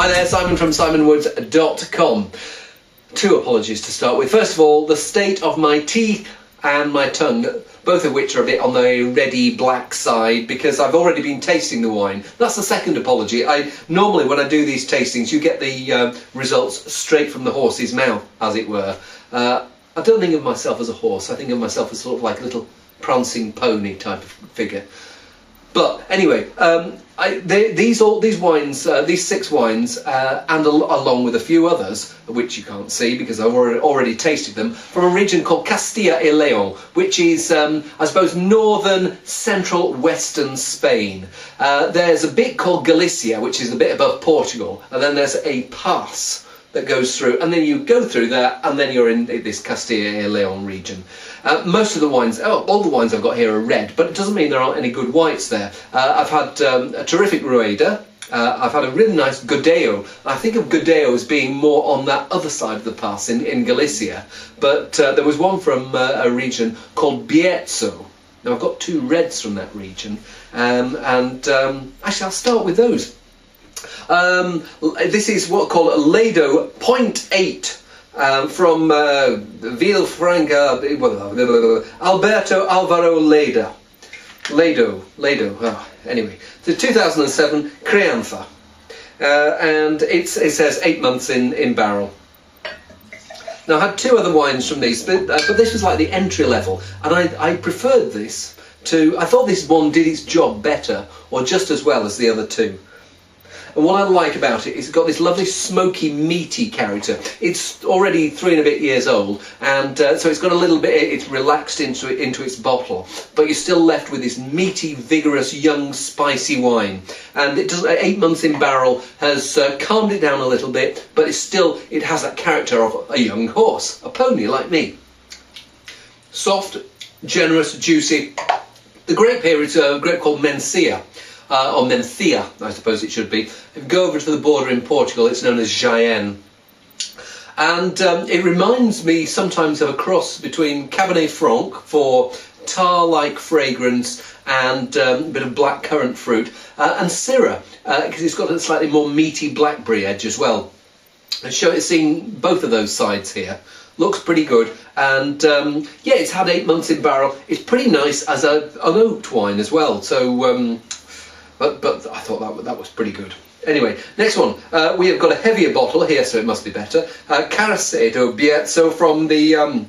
Hi there, Simon from simonwoods.com. Two apologies to start with. First of all, the state of my teeth and my tongue, both of which are a bit on the reddy black side because I've already been tasting the wine. That's the second apology. Normally when I do these tastings you get the results straight from the horse's mouth, as it were. I don't think of myself as a horse, I think of myself as sort of like a little prancing pony type of figure. But anyway, these wines, these 6 wines, and along with a few others, which you can't see because I've already tasted them, from a region called Castilla y Leon, which is, I suppose, northern, central, western Spain. There's a bit called Galicia, which is a bit above Portugal, and then there's a pass that goes through, and then you go through that, and then you're in this Castilla y Leon region. Most of the wines, all the wines I've got here are red, but it doesn't mean there aren't any good whites there. I've had a terrific Rueda, I've had a really nice Godeo. I think of Godeo as being more on that other side of the pass in Galicia, but there was one from a region called Bierzo. Now I've got 2 reds from that region, actually I'll start with those. This is what called Lado 0.8 from Villafranca, Alberto Alvaro Lado. Anyway, the 2007 Crianza, and it says 8 months in barrel. Now I had 2 other wines from these, but this was like the entry level, and I preferred this to. I thought this one did its job better, or just as well as the other 2. And what I like about it is it's got this lovely smoky, meaty character. It's already 3 and a bit years old, and so it's got a little bit, it's relaxed into its bottle, but you're still left with this meaty, vigorous, young, spicy wine. And it does 8 months in barrel has calmed it down a little bit, but it has that character of a young horse, a pony like me. Soft, generous, juicy. The grape here is a grape called Mencia. Or Mencia, I suppose it should be. If you go over to the border in Portugal, it's known as Jaén. And it reminds me sometimes of a cross between Cabernet Franc for tar-like fragrance and a bit of black currant fruit, and Syrah, because it's got a slightly more meaty blackberry edge as well. And it's seeing both of those sides here. Looks pretty good, and yeah, it's had 8 months in barrel. It's pretty nice as an oaked wine as well. So. But I thought that was pretty good. Anyway, next one. We have got a heavier bottle here, so it must be better. Caracedo Bierzo from the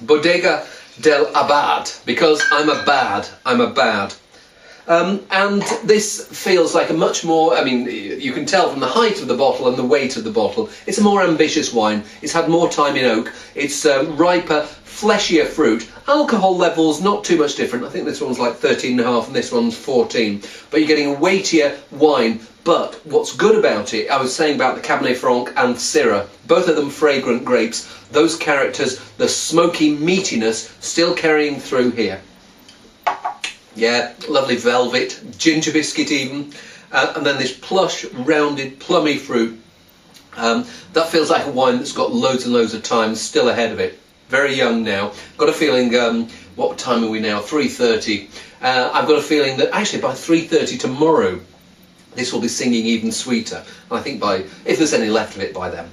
Bodega del Abad, because I'm a bad. And this feels like a much more, I mean, you can tell from the height of the bottle and the weight of the bottle, it's a more ambitious wine. It's had more time in oak. It's riper, fleshier fruit. Alcohol levels not too much different. I think this one's like 13.5 and this one's 14. But you're getting a weightier wine. But what's good about it, I was saying about the Cabernet Franc and Syrah, both of them fragrant grapes. Those characters, the smoky meatiness still carrying through here. Yeah, lovely velvet, ginger biscuit even, and then this plush, rounded, plummy fruit. That feels like a wine that's got loads and loads of time still ahead of it. Very young now. Got a feeling, what time are we now? 3:30. I've got a feeling that actually by 3:30 tomorrow, this will be singing even sweeter. And I think if there's any left of it by then.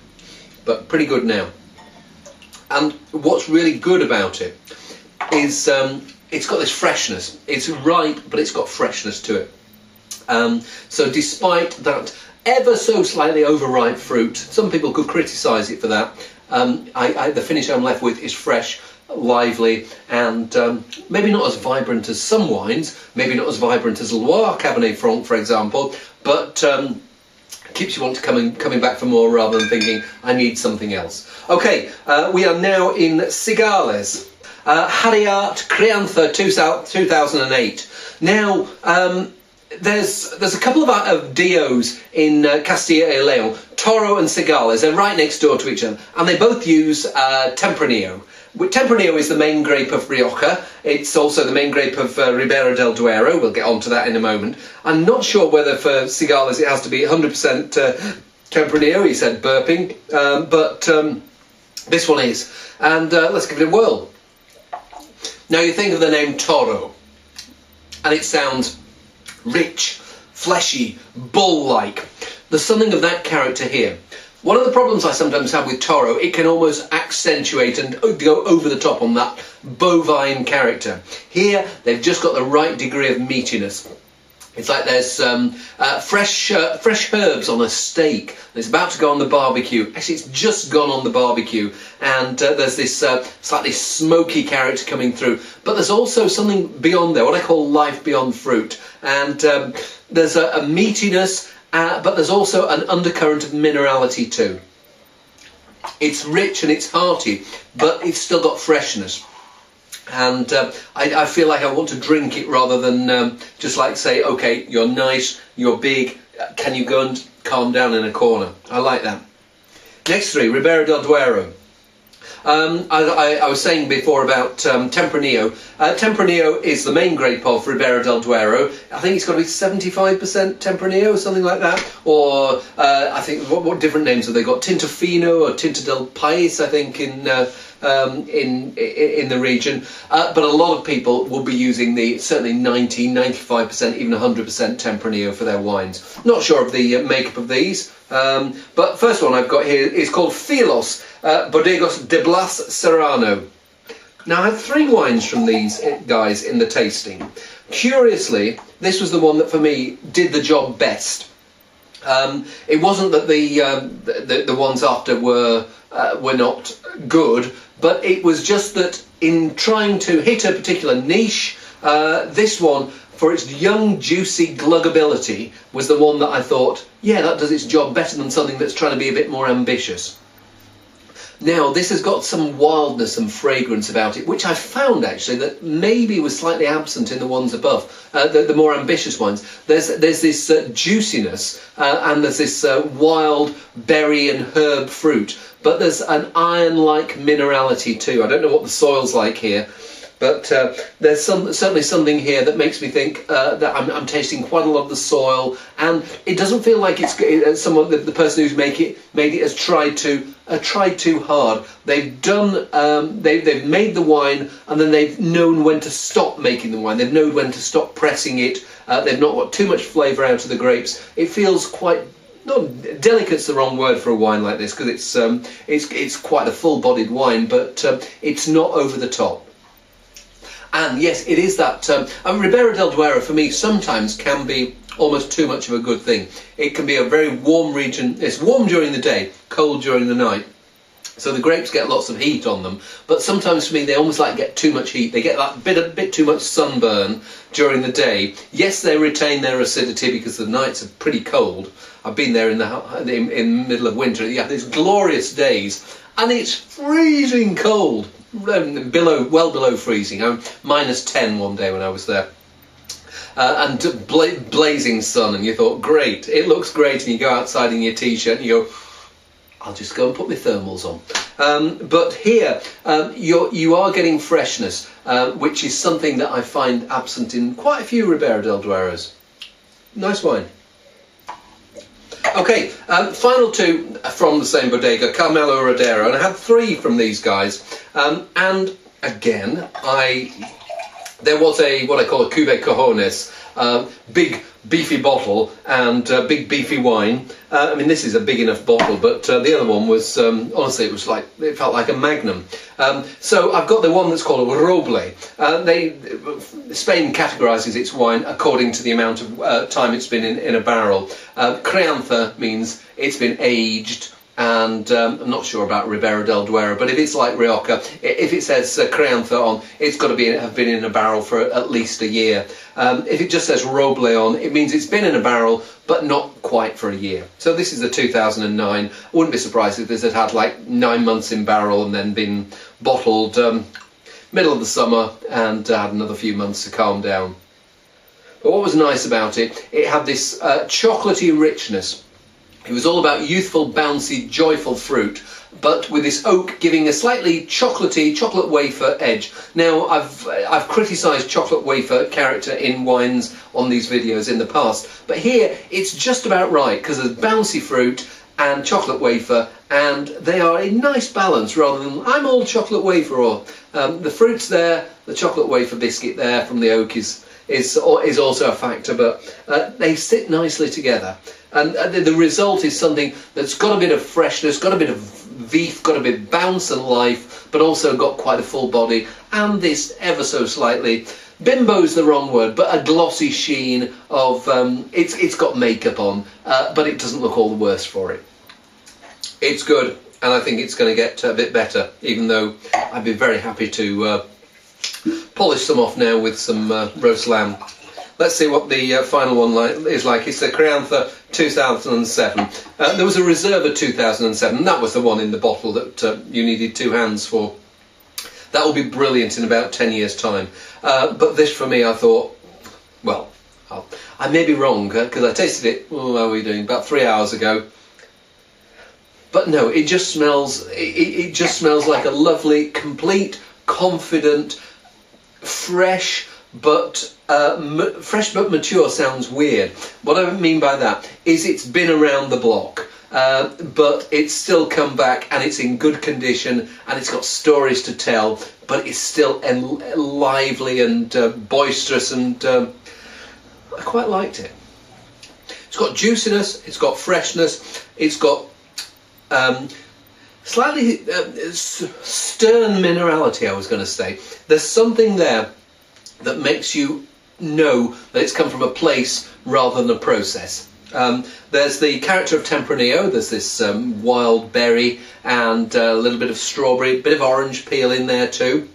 But pretty good now. And what's really good about it is it's got this freshness. It's ripe, but it's got freshness to it. So despite that ever so slightly overripe fruit, some people could criticise it for that. The finish I'm left with is fresh, lively, and maybe not as vibrant as some wines, maybe not as vibrant as Loire Cabernet Franc, for example, but keeps you coming back for more rather than thinking, I need something else. Okay, we are now in Cigales. Harriet Crianza 2008. Now, there's a couple of DOs in Castilla y Leon, Toro and Cigales. They're right next door to each other, and they both use Tempranillo. Tempranillo is the main grape of Rioja. It's also the main grape of Ribera del Duero. We'll get onto that in a moment. I'm not sure whether for Cigales it has to be 100% Tempranillo. He said burping, but this one is. And let's give it a whirl. Now you think of the name Toro, and it sounds rich, fleshy, bull-like. There's something of that character here. One of the problems I sometimes have with Toro, it can almost accentuate and go over the top on that bovine character. Here, they've just got the right degree of meatiness. It's like there's fresh herbs on a steak. It's about to go on the barbecue. Actually, it's just gone on the barbecue. And there's this slightly smoky character coming through. But there's also something beyond there, what I call life beyond fruit. And there's a meatiness, but there's also an undercurrent of minerality too. It's rich and it's hearty, but it's still got freshness. And I feel like I want to drink it rather than just like say, okay, you're nice, you're big, can you go and calm down in a corner? I like that. Next three, Ribera del Duero. I was saying before about Tempranillo. Tempranillo is the main grape of Ribera del Duero. I think it's got to be 75% Tempranillo or something like that. Or I think what different names have they got? Tintofino or Tinta del Pais, I think, in the region. But a lot of people will be using the certainly 90, 95%, even 100% Tempranillo for their wines. Not sure of the makeup of these. But first one I've got here is called Filos Bodegas de Blas Serrano. Now I have three wines from these guys in the tasting. Curiously, this was the one that for me did the job best. It wasn't that the ones after were not good, but it was just that in trying to hit a particular niche, this one, for its young, juicy gluggability, was the one that I thought, yeah, that does its job better than something that's trying to be a bit more ambitious. Now, this has got some wildness and fragrance about it, which I found actually that maybe was slightly absent in the ones above, the more ambitious ones. There's this juiciness and there's this wild berry and herb fruit, but there's an iron-like minerality too. I don't know what the soil's like here, but there's certainly something here that makes me think that I'm tasting quite a lot of the soil, and it doesn't feel like it's someone, the person who's made it has tried too hard. They've done they've made the wine, and then they've known when to stop making the wine. They've known when to stop pressing it. They've not got too much flavour out of the grapes. It feels quite, not delicate's the wrong word for a wine like this, because it's quite a full-bodied wine, but it's not over the top. And yes, it is that Ribera del Duero for me sometimes can be almost too much of a good thing. It can be a very warm region. It's warm during the day, cold during the night. So the grapes get lots of heat on them, but sometimes for me they almost like get too much heat. They get that bit too much sunburn during the day. Yes, they retain their acidity because the nights are pretty cold. I've been there in the middle of winter. You have these glorious days, and it's freezing cold, well below freezing. -10 one day when I was there. And blazing sun, and you thought, great, it looks great, and you go outside in your t-shirt and you go, I'll just go and put my thermals on. But here, you are getting freshness, which is something that I find absent in quite a few Ribera del Dueros. Nice wine. Okay, final two from the same bodega, Carmelo Rodero, and I had three from these guys. And again, there was what I call a Cuvée Cojones, big beefy bottle and big beefy wine. I mean, this is a big enough bottle, but the other one was, honestly, it felt like a magnum. So I've got the one that's called a Roble. Spain categorises its wine according to the amount of time it's been in a barrel. Crianza means it's been aged. And I'm not sure about Ribera del Duero, but if it's like Rioja, if it says Crianza on, it's got to have been in a barrel for at least a year. If it just says Roble on, it means it's been in a barrel, but not quite for a year. So this is the 2009. I wouldn't be surprised if this had had like 9 months in barrel and then been bottled middle of the summer and had another few months to calm down. But what was nice about it, it had this chocolatey richness. It was all about youthful, bouncy, joyful fruit, but with this oak giving a slightly chocolatey, chocolate wafer edge. Now, I've criticised chocolate wafer character in wines on these videos in the past, but here it's just about right, because there's bouncy fruit and chocolate wafer, and they are a nice balance rather than I'm all chocolate wafer, or the fruit's there, the chocolate wafer biscuit there from the oak is is also a factor, but they sit nicely together. And the result is something that's got a bit of freshness, got a bit of beef, got a bit of bounce and life, but also got quite a full body, and this ever so slightly, bimbo's the wrong word, but a glossy sheen of, it's got makeup on, but it doesn't look all the worse for it. It's good, and I think it's going to get a bit better, even though I'd be very happy to polish some off now with some roast lamb. Let's see what the final one is like. It's the Crianza 2007. There was a Reserva 2007. That was the one in the bottle that you needed 2 hands for. That will be brilliant in about 10 years' time. But this, for me, I thought, well, I may be wrong, because I tasted it, how are we doing, about 3 hours ago. But no, it just smells, it just smells like a lovely, complete, confident, fresh but mature sounds weird. What I mean by that is it's been around the block, but it's still come back and it's in good condition and it's got stories to tell, but it's still lively and boisterous, and I quite liked it. It's got juiciness, it's got freshness, it's got slightly stern minerality, I was going to say. There's something there that makes you know that it's come from a place rather than a process. There's the character of Tempranillo. There's this wild berry and a little bit of strawberry, a bit of orange peel in there too.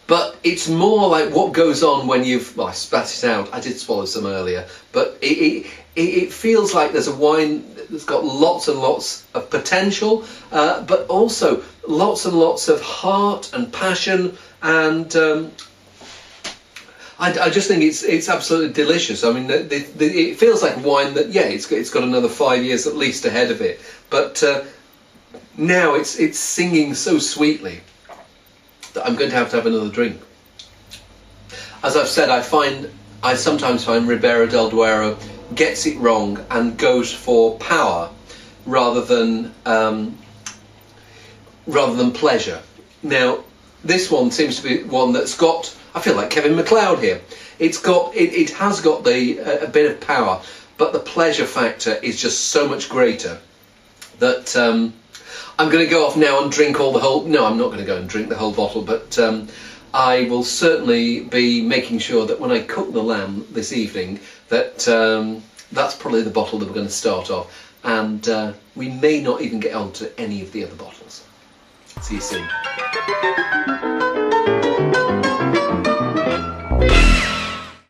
But it's more like what goes on when you've, well, I spat it out. I did swallow some earlier, but it feels like there's a wine that's got lots and lots of potential, but also lots and lots of heart and passion, and I just think it's absolutely delicious. I mean, it feels like wine that, yeah, it's got another 5 years at least ahead of it, but now it's singing so sweetly that I'm going to have another drink. As I've said, I sometimes find Ribera del Duero gets it wrong and goes for power rather than pleasure. Now, this one seems to be one that's got, I feel like Kevin MacLeod here. It has got a bit of power, but the pleasure factor is just so much greater that I'm going to go off now and drink all the whole. No, I'm not going to go and drink the whole bottle, but I will certainly be making sure that when I cook the lamb this evening, that that's probably the bottle that we're going to start off, and we may not even get on to any of the other bottles. See you soon.